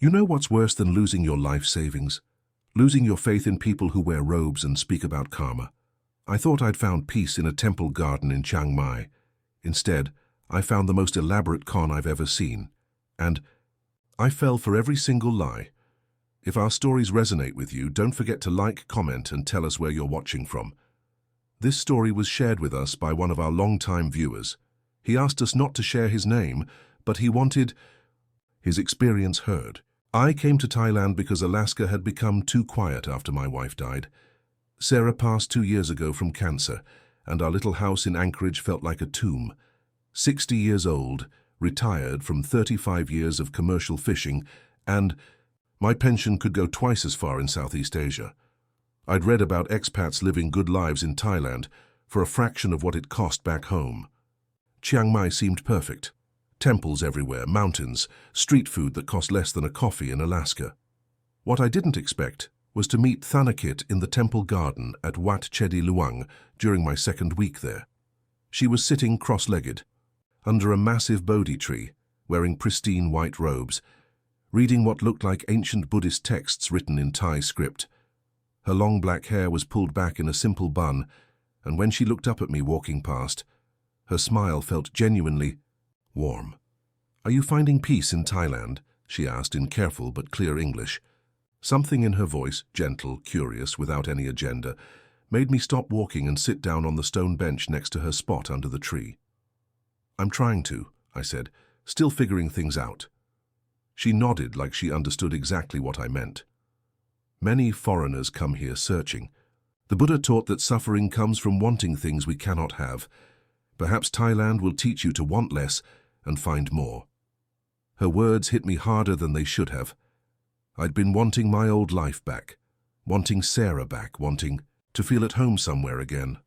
You know what's worse than losing your life savings? Losing your faith in people who wear robes and speak about karma. I thought I'd found peace in a temple garden in Chiang Mai. Instead, I found the most elaborate con I've ever seen. And I fell for every single lie. If our stories resonate with you, don't forget to like, comment, and tell us where you're watching from. This story was shared with us by one of our long-time viewers. He asked us not to share his name, but he wanted his experience heard. I came to Thailand because Alaska had become too quiet after my wife died. Sarah passed 2 years ago from cancer, and our little house in Anchorage felt like a tomb. 60 years old, retired from 35 years of commercial fishing, and my pension could go twice as far in Southeast Asia. I'd read about expats living good lives in Thailand for a fraction of what it cost back home. Chiang Mai seemed perfect. Temples everywhere, mountains, street food that cost less than a coffee in Alaska. What I didn't expect was to meet Tanakit in the temple garden at Wat Chedi Luang during my second week there. She was sitting cross-legged, under a massive Bodhi tree, wearing pristine white robes, reading what looked like ancient Buddhist texts written in Thai script. Her long black hair was pulled back in a simple bun, and when she looked up at me walking past, her smile felt genuinely warm. "Are you finding peace in Thailand?" she asked in careful but clear English. Something in her voice, gentle, curious, without any agenda, made me stop walking and sit down on the stone bench next to her spot under the tree. "I'm trying to," I said, still figuring things out. She nodded like she understood exactly what I meant. Many foreigners come here searching. The Buddha taught that suffering comes from wanting things we cannot have. Perhaps Thailand will teach you to want less and find more. Her words hit me harder than they should have. I'd been wanting my old life back, wanting Sarah back, wanting to feel at home somewhere again.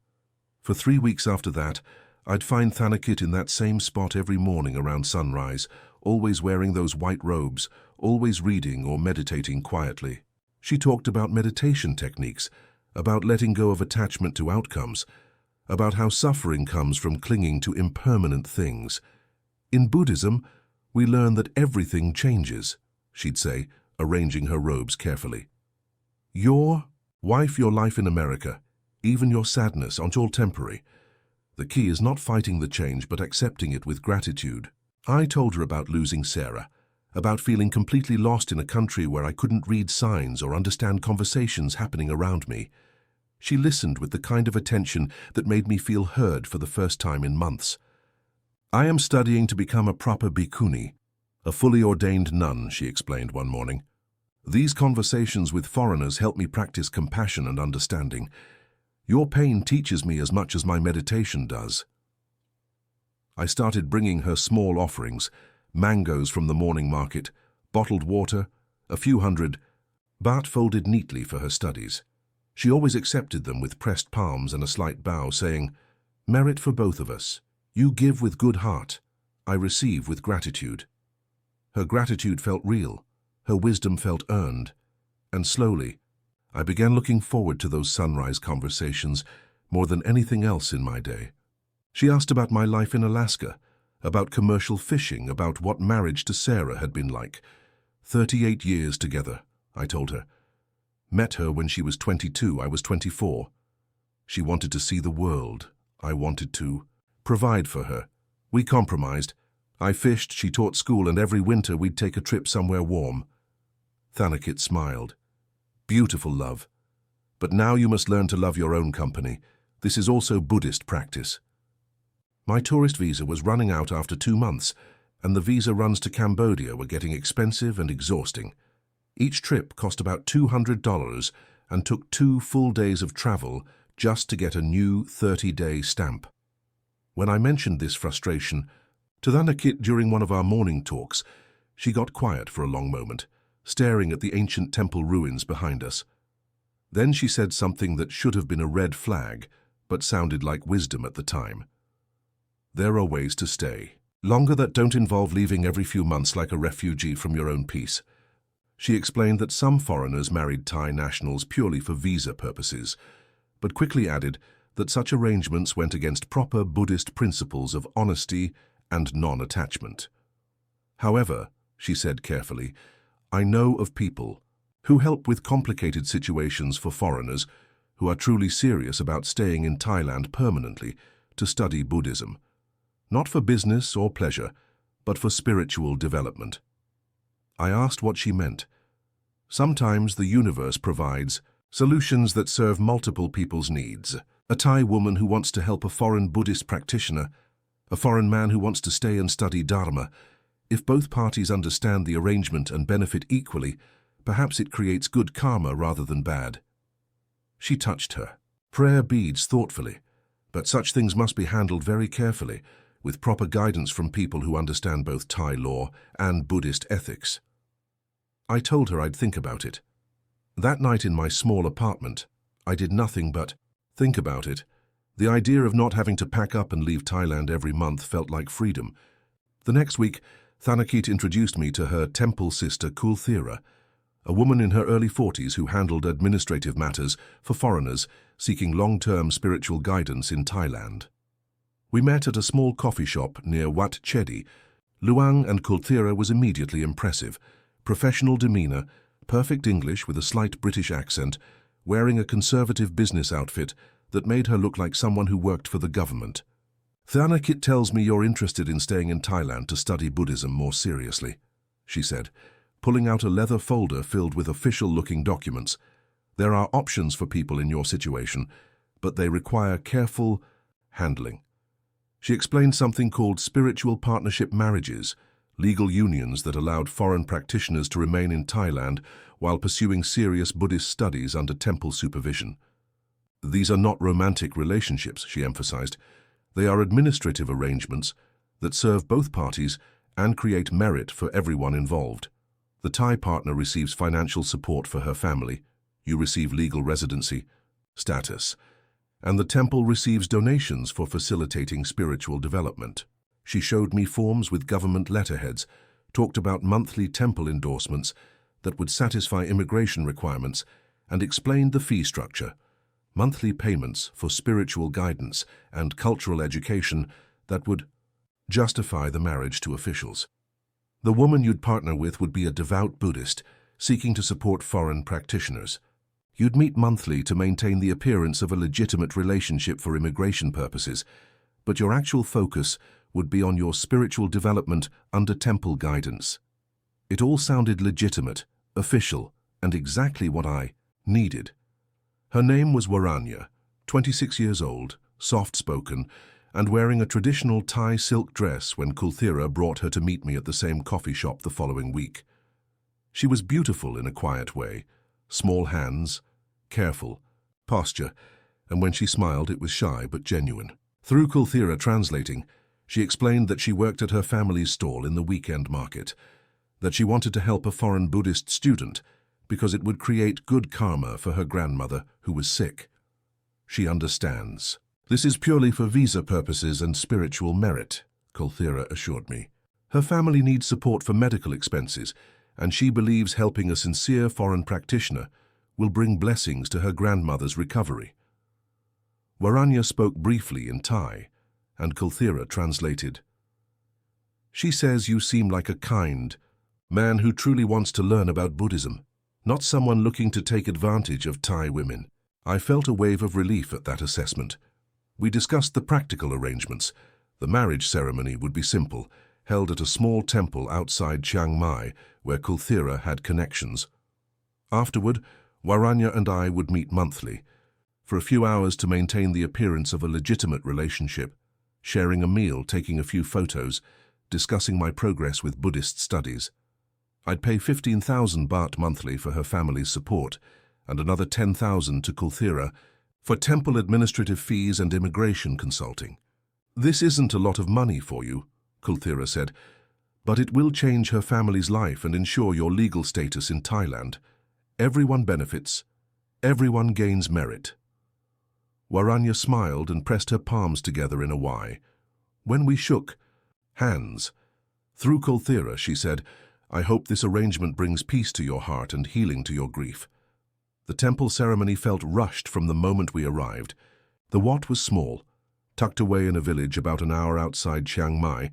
For 3 weeks after that, I'd find Tanakit in that same spot every morning around sunrise, always wearing those white robes, always reading or meditating quietly. She talked about meditation techniques, about letting go of attachment to outcomes, about how suffering comes from clinging to impermanent things. In Buddhism, we learn that everything changes, she'd say, arranging her robes carefully. Your life in America, even your sadness, aren't all temporary. The key is not fighting the change, but accepting it with gratitude. I told her about losing Sarah, about feeling completely lost in a country where I couldn't read signs or understand conversations happening around me. She listened with the kind of attention that made me feel heard for the first time in months. "I am studying to become a proper bhikkhuni, a fully ordained nun," she explained one morning. "These conversations with foreigners help me practice compassion and understanding. Your pain teaches me as much as my meditation does." I started bringing her small offerings, mangoes from the morning market, bottled water, a few hundred baht folded neatly for her studies. She always accepted them with pressed palms and a slight bow, saying, "Merit for both of us. You give with good heart. I receive with gratitude." Her gratitude felt real. Her wisdom felt earned. And slowly, I began looking forward to those sunrise conversations more than anything else in my day. She asked about my life in Alaska, about commercial fishing, about what marriage to Sarah had been like. 38 years together, I told her. Met her when she was 22, I was 24. She wanted to see the world. I wanted to provide for her. We compromised. I fished, she taught school, and every winter we'd take a trip somewhere warm. Tanakit smiled. "Beautiful love. But now you must learn to love your own company. This is also Buddhist practice." My tourist visa was running out after 2 months, and the visa runs to Cambodia were getting expensive and exhausting. Each trip cost about $200 and took 2 full days of travel just to get a new 30-day stamp. When I mentioned this frustration to Tanakit during one of our morning talks, she got quiet for a long moment, staring at the ancient temple ruins behind us. Then she said something that should have been a red flag, but sounded like wisdom at the time. "There are ways to stay longer that don't involve leaving every few months like a refugee from your own peace." She explained that some foreigners married Thai nationals purely for visa purposes, but quickly added that such arrangements went against proper Buddhist principles of honesty and non-attachment. "However," she said carefully, I know of people who help with complicated situations for foreigners who are truly serious about staying in Thailand permanently to study Buddhism, not for business or pleasure, but for spiritual development. I asked what she meant. Sometimes the universe provides solutions that serve multiple people's needs. A Thai woman who wants to help a foreign Buddhist practitioner, a foreign man who wants to stay and study Dharma. If both parties understand the arrangement and benefit equally, perhaps it creates good karma rather than bad. She touched her prayer beads thoughtfully, but such things must be handled very carefully, with proper guidance from people who understand both Thai law and Buddhist ethics. I told her I'd think about it. That night in my small apartment, I did nothing but think about it. The idea of not having to pack up and leave Thailand every month felt like freedom. The next week, Tanakit introduced me to her temple sister Kulthira, a woman in her early 40s who handled administrative matters for foreigners seeking long-term spiritual guidance in Thailand. We met at a small coffee shop near Wat Chedi. Luang and Kulthira was immediately impressive. Professional demeanor, perfect English with a slight British accent, wearing a conservative business outfit that made her look like someone who worked for the government. Tanakit tells me you're interested in staying in Thailand to study Buddhism more seriously, she said, pulling out a leather folder filled with official-looking documents. There are options for people in your situation, but they require careful handling. She explained something called spiritual partnership marriages, legal unions that allowed foreign practitioners to remain in Thailand while pursuing serious Buddhist studies under temple supervision. These are not romantic relationships, she emphasized. They are administrative arrangements that serve both parties and create merit for everyone involved. The Thai partner receives financial support for her family. You receive legal residency status, and the temple receives donations for facilitating spiritual development. She showed me forms with government letterheads, talked about monthly temple endorsements that would satisfy immigration requirements, and explained the fee structure, monthly payments for spiritual guidance and cultural education that would justify the marriage to officials. The woman you'd partner with would be a devout Buddhist seeking to support foreign practitioners. You'd meet monthly to maintain the appearance of a legitimate relationship for immigration purposes, but your actual focus would be on your spiritual development under temple guidance. It all sounded legitimate, official, and exactly what I needed. Her name was Waranya, 26 years old, soft-spoken, and wearing a traditional Thai silk dress when Kulthira brought her to meet me at the same coffee shop the following week. She was beautiful in a quiet way, small hands, careful, posture, and when she smiled it was shy but genuine. Through Kulthira translating, she explained that she worked at her family's stall in the weekend market, that she wanted to help a foreign Buddhist student because it would create good karma for her grandmother who was sick. She understands. This is purely for visa purposes and spiritual merit, Kulthira assured me. Her family needs support for medical expenses, and she believes helping a sincere foreign practitioner will bring blessings to her grandmother's recovery. Waranya spoke briefly in Thai, and Kulthira translated. She says you seem like a kind man who truly wants to learn about Buddhism, not someone looking to take advantage of Thai women. I felt a wave of relief at that assessment. We discussed the practical arrangements. The marriage ceremony would be simple, held at a small temple outside Chiang Mai, where Kulthira had connections. Afterward, Waranya and I would meet monthly, for a few hours to maintain the appearance of a legitimate relationship, sharing a meal, taking a few photos, discussing my progress with Buddhist studies. I'd pay 15,000 baht monthly for her family's support, and another 10,000 to Kulthira for temple administrative fees and immigration consulting. This isn't a lot of money for you, Kulthira said, but it will change her family's life and ensure your legal status in Thailand. Everyone benefits. Everyone gains merit. Waranya smiled and pressed her palms together in a Y. When we shook hands, through Kulthira, she said, I hope this arrangement brings peace to your heart and healing to your grief. The temple ceremony felt rushed from the moment we arrived. The Wat was small, tucked away in a village about an hour outside Chiang Mai,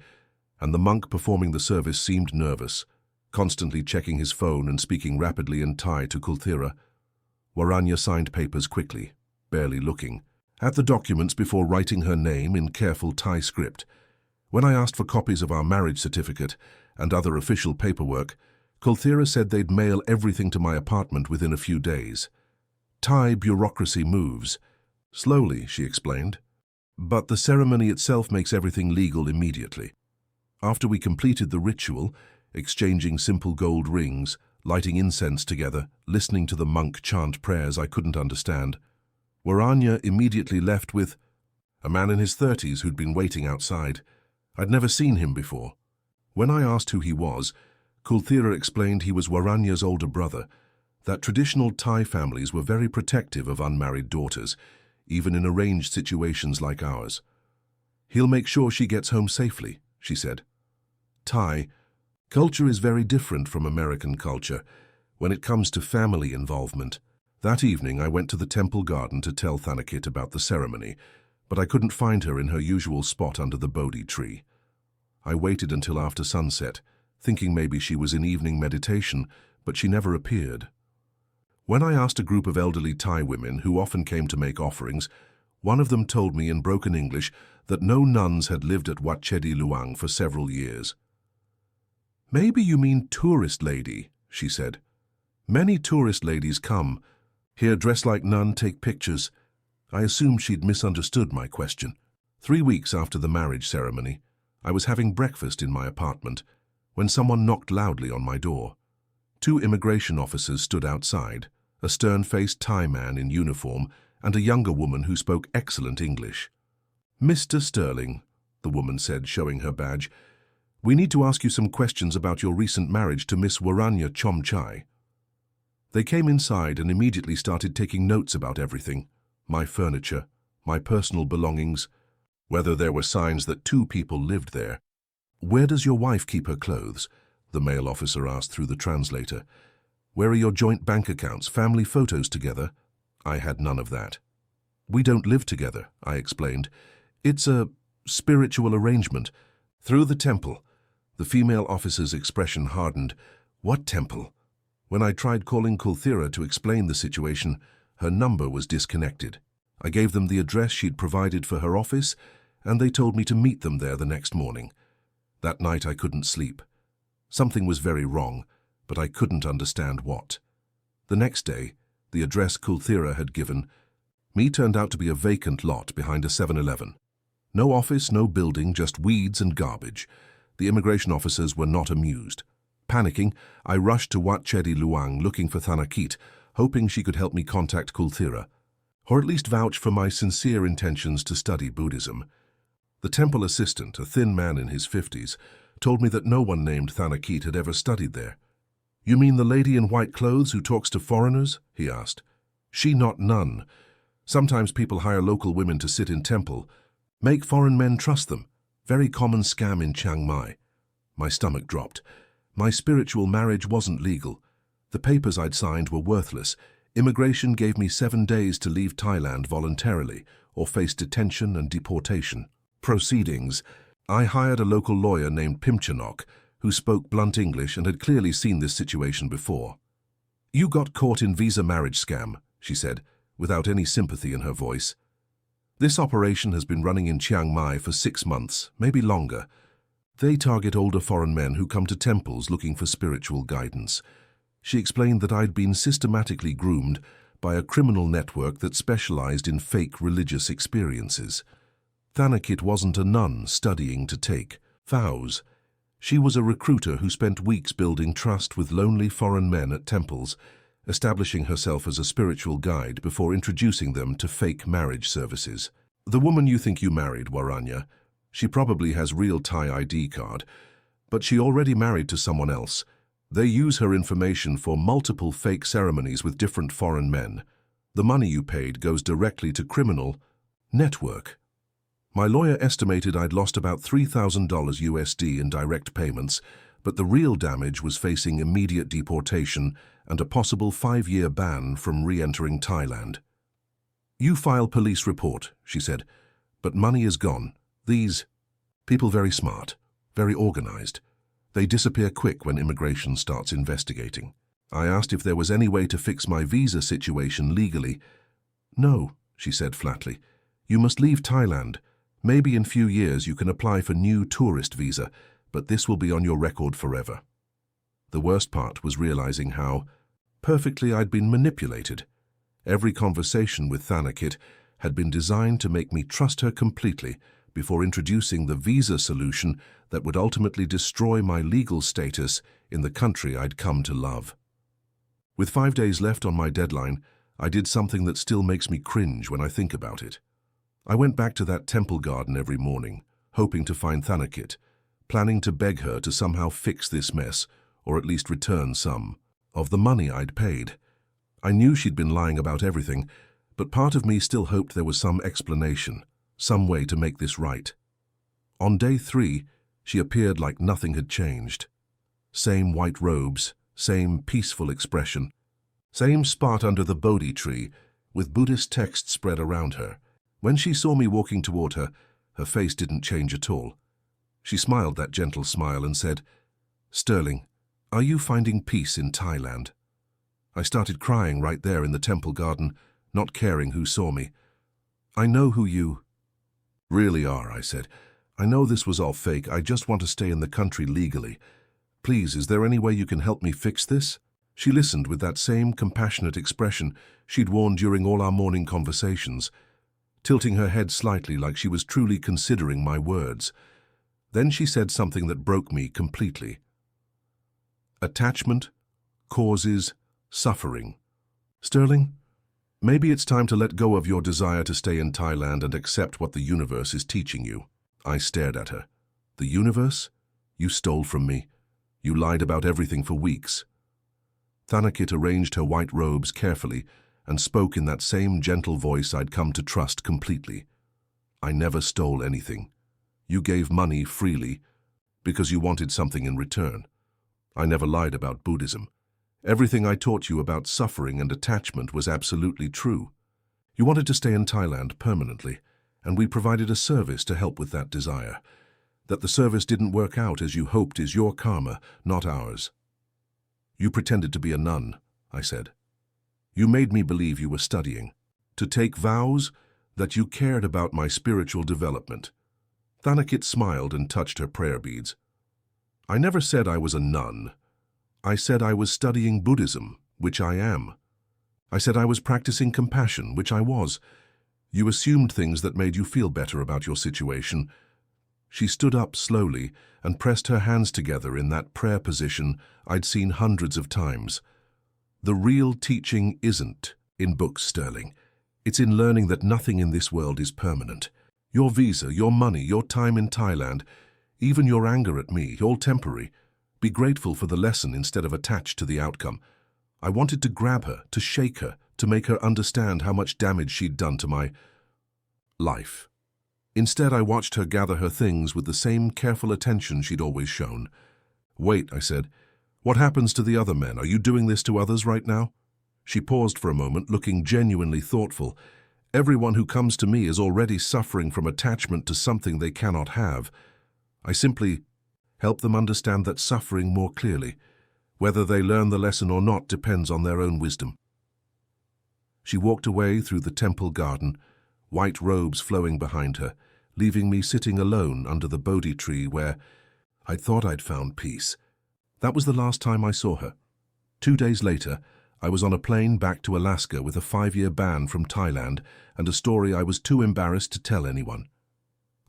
and the monk performing the service seemed nervous. constantly checking his phone and speaking rapidly in Thai to Kulthira. Waranya signed papers quickly, barely looking at the documents before writing her name in careful Thai script. When I asked for copies of our marriage certificate and other official paperwork, Kulthira said they'd mail everything to my apartment within a few days. Thai bureaucracy moves slowly, she explained, but the ceremony itself makes everything legal immediately. After we completed the ritual, exchanging simple gold rings, lighting incense together, listening to the monk chant prayers I couldn't understand, Waranya immediately left with a man in his 30s who'd been waiting outside. I'd never seen him before. When I asked who he was, Kulthira explained he was Waranya's older brother, that traditional Thai families were very protective of unmarried daughters, even in arranged situations like ours. He'll make sure she gets home safely, she said. Thai culture is very different from American culture when it comes to family involvement. That evening I went to the temple garden to tell Tanakit about the ceremony, but I couldn't find her in her usual spot under the Bodhi tree. I waited until after sunset, thinking maybe she was in evening meditation, but she never appeared. When I asked a group of elderly Thai women who often came to make offerings, one of them told me in broken English that no nuns had lived at Wat Chedi Luang for several years. "Maybe you mean tourist lady," she said. "Many tourist ladies come here, dress like nun, take pictures." I assumed she'd misunderstood my question. 3 weeks after the marriage ceremony, I was having breakfast in my apartment when someone knocked loudly on my door. 2 immigration officers stood outside, a stern-faced Thai man in uniform and a younger woman who spoke excellent English. "Mr. Sterling," the woman said, showing her badge, "we need to ask you some questions about your recent marriage to Miss Waranya Chomchai." They came inside and immediately started taking notes about everything: my furniture, my personal belongings, whether there were signs that 2 people lived there. "Where does your wife keep her clothes?" the male officer asked through the translator. "Where are your joint bank accounts, family photos together?" I had none of that. "We don't live together," I explained. "It's a spiritual arrangement through the temple." The female officer's expression hardened. "What temple?" When I tried calling Kulthira to explain the situation, her number was disconnected. I gave them the address she'd provided for her office, and they told me to meet them there the next morning. That night I couldn't sleep. Something was very wrong, but I couldn't understand what. The next day, the address Kulthira had given me turned out to be a vacant lot behind a 7-Eleven. No office, no building, just weeds and garbage. The immigration officers were not amused. Panicking, I rushed to Wat Chedi Luang looking for Tanakit, hoping she could help me contact Kulthira, or at least vouch for my sincere intentions to study Buddhism. The temple assistant, a thin man in his 50s, told me that no one named Tanakit had ever studied there. "You mean the lady in white clothes who talks to foreigners?" he asked. "She not nun. Sometimes people hire local women to sit in temple, make foreign men trust them. Very common scam in Chiang Mai." My stomach dropped. My spiritual marriage wasn't legal. The papers I'd signed were worthless. Immigration gave me 7 days to leave Thailand voluntarily or face detention and deportation. Proceedings. I hired a local lawyer named Pimchanok, who spoke blunt English and had clearly seen this situation before. "You got caught in visa marriage scam," she said, without any sympathy in her voice. "This operation has been running in Chiang Mai for 6 months, maybe longer. They target older foreign men who come to temples looking for spiritual guidance." She explained that I'd been systematically groomed by a criminal network that specialized in fake religious experiences. Tanakit wasn't a nun studying to take vows. She was a recruiter who spent weeks building trust with lonely foreign men at temples, establishing herself as a spiritual guide before introducing them to fake marriage services. "The woman you think you married, Waranya, she probably has real Thai ID card, but she already married to someone else. They use her information for multiple fake ceremonies with different foreign men. The money you paid goes directly to criminal network." My lawyer estimated I'd lost about $3,000 USD in direct payments, but the real damage was facing immediate deportation and a possible 5-year ban from re-entering Thailand. "You file police report," she said, "but money is gone. These people very smart, very organized. They disappear quick when immigration starts investigating. I asked if there was any way to fix my visa situation legally. No, she said flatly. You must leave Thailand. Maybe in few years you can apply for new tourist visa, but this will be on your record forever. The worst part was realizing how perfectly I'd been manipulated. Every conversation with Tanakit had been designed to make me trust her completely before introducing the visa solution that would ultimately destroy my legal status in the country I'd come to love. With 5 days left on my deadline, I did something that still makes me cringe when I think about it. I went back to that temple garden every morning, hoping to find Tanakit, planning to beg her to somehow fix this mess, or at least return some of the money I'd paid. I knew she'd been lying about everything, but part of me still hoped there was some explanation, some way to make this right. On day 3, she appeared like nothing had changed. Same white robes, same peaceful expression, same spot under the Bodhi tree, with Buddhist texts spread around her. When she saw me walking toward her, her face didn't change at all. She smiled that gentle smile and said, "Sterling, are you finding peace in Thailand?" I started crying right there in the temple garden, not caring who saw me. "I know who you really are," I said. "I know this was all fake. I just want to stay in the country legally. Please, is there any way you can help me fix this?" She listened with that same compassionate expression she'd worn during all our morning conversations, tilting her head slightly like she was truly considering my words. Then she said something that broke me completely. "Attachment causes suffering. Sterling, maybe it's time to let go of your desire to stay in Thailand and accept what the universe is teaching you." I stared at her. "The universe? You stole from me. You lied about everything for weeks." Tanakit arranged her white robes carefully and spoke in that same gentle voice I'd come to trust completely. "I never stole anything. You gave money freely because you wanted something in return. I never lied about Buddhism. Everything I taught you about suffering and attachment was absolutely true. You wanted to stay in Thailand permanently, and we provided a service to help with that desire. That the service didn't work out as you hoped is your karma, not ours. You pretended to be a nun," I said. "You made me believe you were studying, to take vows that you cared about my spiritual development." Tanakit smiled and touched her prayer beads. "I never said I was a nun. I said I was studying Buddhism, which I am. I said I was practicing compassion, which I was. You assumed things that made you feel better about your situation." She stood up slowly and pressed her hands together in that prayer position I'd seen hundreds of times. "The real teaching isn't in books, Sterling. It's in learning that nothing in this world is permanent. Your visa, your money, your time in Thailand, even your anger at me, all temporary. Be grateful for the lesson instead of attached to the outcome." I wanted to grab her, to shake her, to make her understand how much damage she'd done to my life. Instead, I watched her gather her things with the same careful attention she'd always shown. "Wait," I said. "What happens to the other men? Are you doing this to others right now?" She paused for a moment, looking genuinely thoughtful. "Everyone who comes to me is already suffering from attachment to something they cannot have. I simply help them understand that suffering more clearly. Whether they learn the lesson or not depends on their own wisdom." She walked away through the temple garden, white robes flowing behind her, leaving me sitting alone under the Bodhi tree where I thought I'd found peace. That was the last time I saw her. 2 days later, I was on a plane back to Alaska with a 5-year ban from Thailand and a story I was too embarrassed to tell anyone.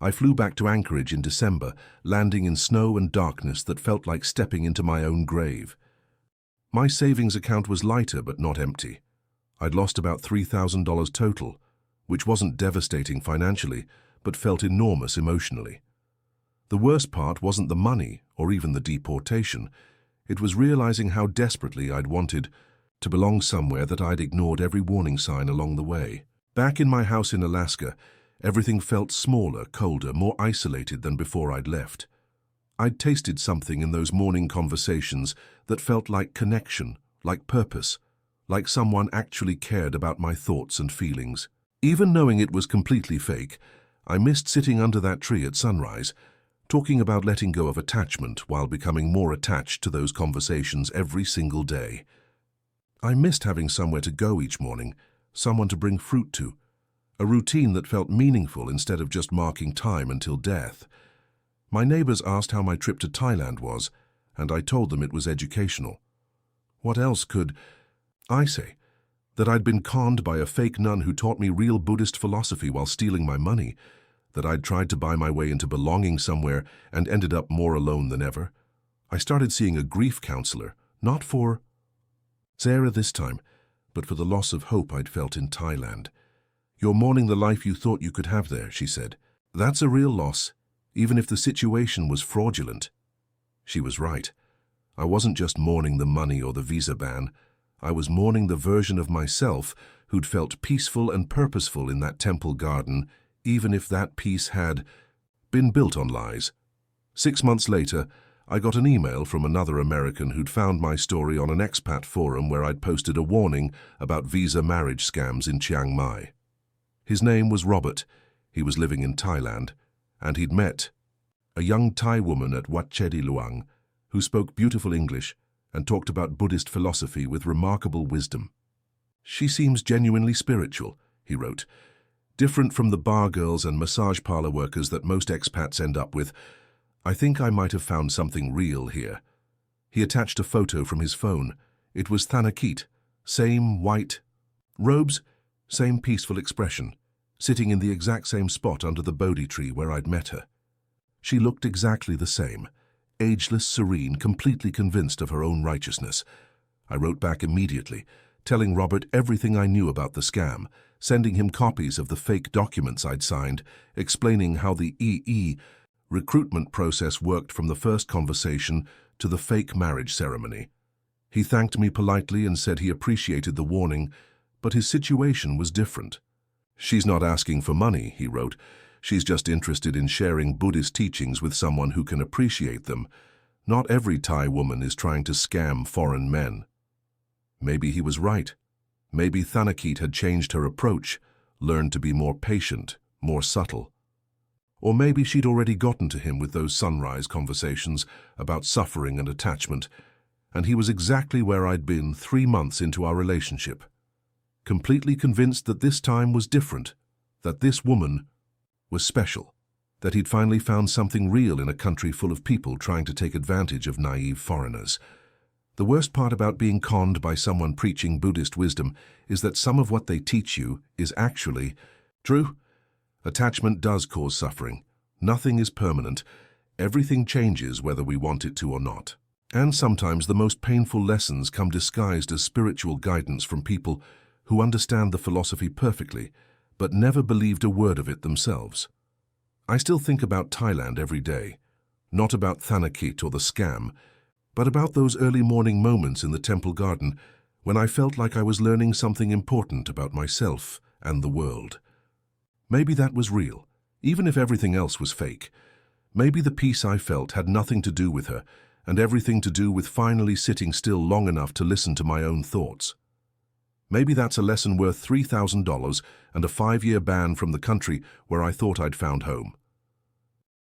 I flew back to Anchorage in December, landing in snow and darkness that felt like stepping into my own grave. My savings account was lighter but not empty. I'd lost about $3,000 total, which wasn't devastating financially, but felt enormous emotionally. The worst part wasn't the money or even the deportation. It was realizing how desperately I'd wanted to belong somewhere that I'd ignored every warning sign along the way. Back in my house in Alaska, everything felt smaller, colder, more isolated than before I'd left. I'd tasted something in those morning conversations that felt like connection, like purpose, like someone actually cared about my thoughts and feelings. Even knowing it was completely fake, I missed sitting under that tree at sunrise, talking about letting go of attachment while becoming more attached to those conversations every single day. I missed having somewhere to go each morning, someone to bring fruit to, a routine that felt meaningful instead of just marking time until death. My neighbors asked how my trip to Thailand was, and I told them it was educational. What else could I say? That I'd been conned by a fake nun who taught me real Buddhist philosophy while stealing my money, that I'd tried to buy my way into belonging somewhere and ended up more alone than ever. I started seeing a grief counselor, not for Sarah this time, but for the loss of hope I'd felt in Thailand. "You're mourning the life you thought you could have there," she said. "That's a real loss, even if the situation was fraudulent." She was right. I wasn't just mourning the money or the visa ban. I was mourning the version of myself who'd felt peaceful and purposeful in that temple garden, even if that peace had been built on lies. 6 months later, I got an email from another American who'd found my story on an expat forum where I'd posted a warning about visa marriage scams in Chiang Mai. His name was Robert. He was living in Thailand, and he'd met a young Thai woman at Wat Chedi Luang who spoke beautiful English and talked about Buddhist philosophy with remarkable wisdom. "She seems genuinely spiritual," he wrote. "Different from the bar girls and massage parlor workers that most expats end up with. I think I might have found something real here." He attached a photo from his phone. It was Tanakit, same white robes, same peaceful expression, sitting in the exact same spot under the Bodhi tree where I'd met her. She looked exactly the same, ageless, serene, completely convinced of her own righteousness. I wrote back immediately, telling Robert everything I knew about the scam, sending him copies of the fake documents I'd signed, explaining how the EE recruitment process worked from the first conversation to the fake marriage ceremony. He thanked me politely and said he appreciated the warning, but his situation was different. "She's not asking for money," he wrote. "She's just interested in sharing Buddhist teachings with someone who can appreciate them. Not every Thai woman is trying to scam foreign men." Maybe he was right. Maybe Tanakit had changed her approach, learned to be more patient, more subtle. Or maybe she'd already gotten to him with those sunrise conversations about suffering and attachment, and he was exactly where I'd been 3 months into our relationship. Completely convinced that this time was different, that this woman was special, that he'd finally found something real in a country full of people trying to take advantage of naive foreigners. The worst part about being conned by someone preaching Buddhist wisdom is that some of what they teach you is actually true. Attachment does cause suffering. Nothing is permanent. Everything changes whether we want it to or not. And sometimes the most painful lessons come disguised as spiritual guidance from people who understand the philosophy perfectly, but never believed a word of it themselves. I still think about Thailand every day, not about Tanakit or the scam, but about those early morning moments in the temple garden when I felt like I was learning something important about myself and the world. Maybe that was real, even if everything else was fake. Maybe the peace I felt had nothing to do with her, and everything to do with finally sitting still long enough to listen to my own thoughts. Maybe that's a lesson worth $3,000 and a 5-year ban from the country where I thought I'd found home.